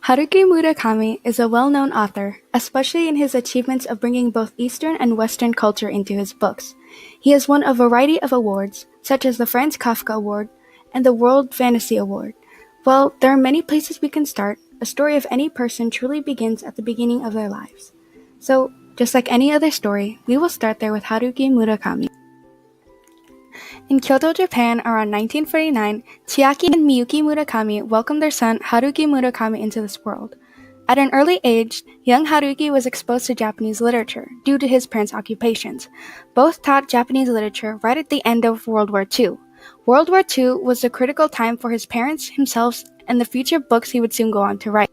Haruki Murakami is a well-known author, especially in his achievements of bringing both Eastern and Western culture into his books. He has won a variety of awards, such as the Franz Kafka Award and the World Fantasy Award. While there are many places we can start, a story of any person truly begins at the beginning of their lives. So, just like any other story, we will start there with Haruki Murakami. In Kyoto, Japan, around 1949, Chiaki and Miyuki Murakami welcomed their son Haruki Murakami into this world. At an early age, young Haruki was exposed to Japanese literature due to his parents' occupations. Both taught Japanese literature right at the end of World War II. World War II was a critical time for his parents, himself, and the future books he would soon go on to write.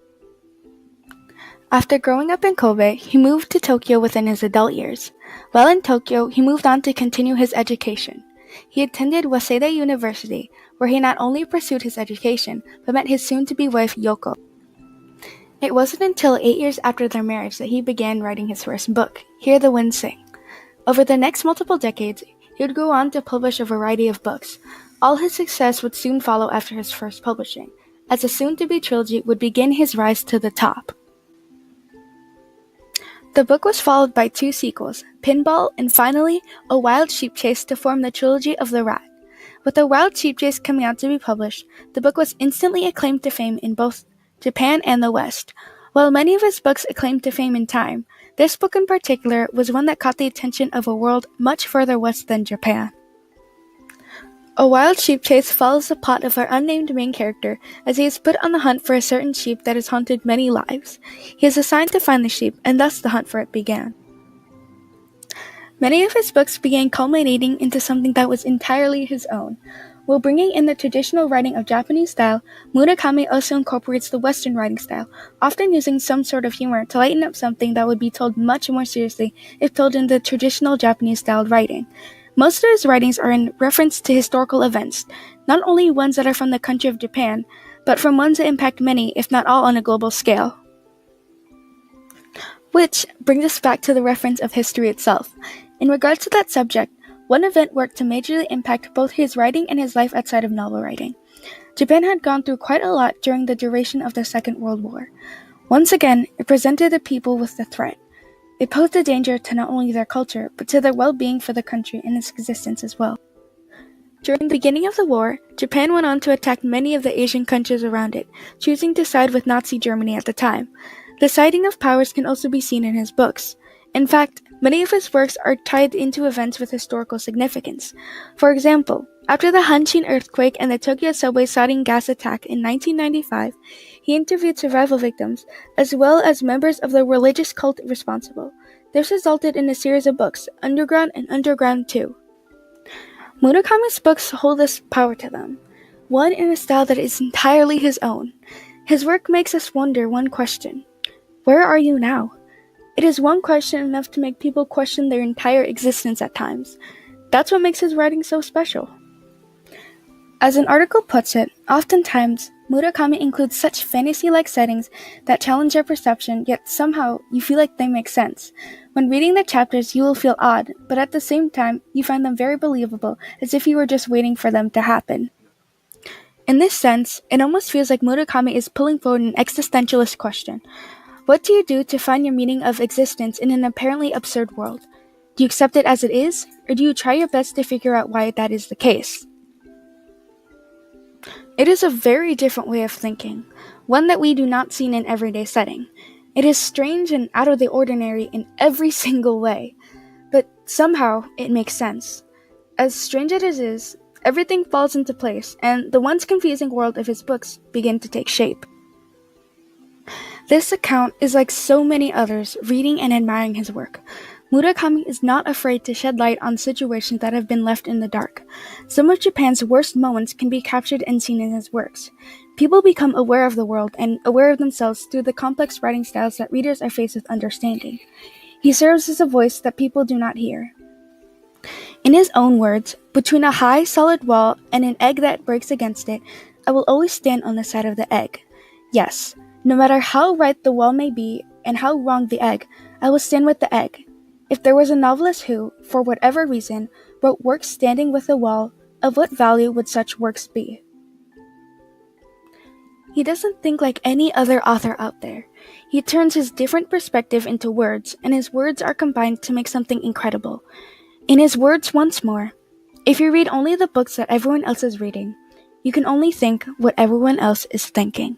After growing up in Kobe, he moved to Tokyo within his adult years. While in Tokyo, he moved on to continue his education. He attended Waseda University, where he not only pursued his education, but met his soon-to-be wife Yoko. It wasn't until 8 years after their marriage that he began writing his first book, Hear the Wind Sing. Over the next multiple decades, he would go on to publish a variety of books. All his success would soon follow after his first publishing, as a soon-to-be trilogy would begin his rise to the top. The book was followed by 2 sequels, Pinball and finally, A Wild Sheep Chase to form the trilogy of The Rat. With A Wild Sheep Chase coming out to be published, the book was instantly acclaimed to fame in both Japan and the West. While many of his books acclaimed to fame in time, this book in particular was one that caught the attention of a world much further west than Japan. A Wild Sheep Chase follows the plot of our unnamed main character as he is put on the hunt for a certain sheep that has haunted many lives. He is assigned to find the sheep, and thus the hunt for it began. Many of his books began culminating into something that was entirely his own. While bringing in the traditional writing of Japanese style, Murakami also incorporates the Western writing style, often using some sort of humor to lighten up something that would be told much more seriously if told in the traditional Japanese-styled writing. Most of his writings are in reference to historical events, not only ones that are from the country of Japan, but from ones that impact many, if not all, on a global scale. Which brings us back to the reference of history itself. In regards to that subject, one event worked to majorly impact both his writing and his life outside of novel writing. Japan had gone through quite a lot during the duration of the Second World War. Once again, it presented the people with the threat. It posed a danger to not only their culture, but to their well-being for the country and its existence as well. During the beginning of the war, Japan went on to attack many of the Asian countries around it, choosing to side with Nazi Germany at the time. The siding of powers can also be seen in his books. In fact, many of his works are tied into events with historical significance. For example, after the Hanshin earthquake and the Tokyo subway sarin gas attack in 1995, he interviewed survival victims, as well as members of the religious cult responsible. This resulted in a series of books, Underground and Underground 2. Murakami's books hold this power to them, one in a style that is entirely his own. His work makes us wonder one question: where are you now? It is one question enough to make people question their entire existence at times. That's what makes his writing so special. As an article puts it, oftentimes, Murakami includes such fantasy-like settings that challenge your perception, yet somehow you feel like they make sense. When reading the chapters, you will feel odd, but at the same time, you find them very believable, as if you were just waiting for them to happen. In this sense, it almost feels like Murakami is pulling forward an existentialist question. What do you do to find your meaning of existence in an apparently absurd world? Do you accept it as it is, or do you try your best to figure out why that is the case? It is a very different way of thinking, one that we do not see in an everyday setting. It is strange and out of the ordinary in every single way, but somehow it makes sense. As strange as it is, everything falls into place, and the once confusing world of his books begin to take shape. This account is like so many others reading and admiring his work. Murakami is not afraid to shed light on situations that have been left in the dark. Some of Japan's worst moments can be captured and seen in his works. People become aware of the world and aware of themselves through the complex writing styles that readers are faced with understanding. He serves as a voice that people do not hear. In his own words, between a high, solid wall and an egg that breaks against it, I will always stand on the side of the egg. Yes, no matter how right the wall may be and how wrong the egg, I will stand with the egg. If there was a novelist who, for whatever reason, wrote works standing with the wall, of what value would such works be? He doesn't think like any other author out there. He turns his different perspective into words, and his words are combined to make something incredible. In his words once more, if you read only the books that everyone else is reading, you can only think what everyone else is thinking.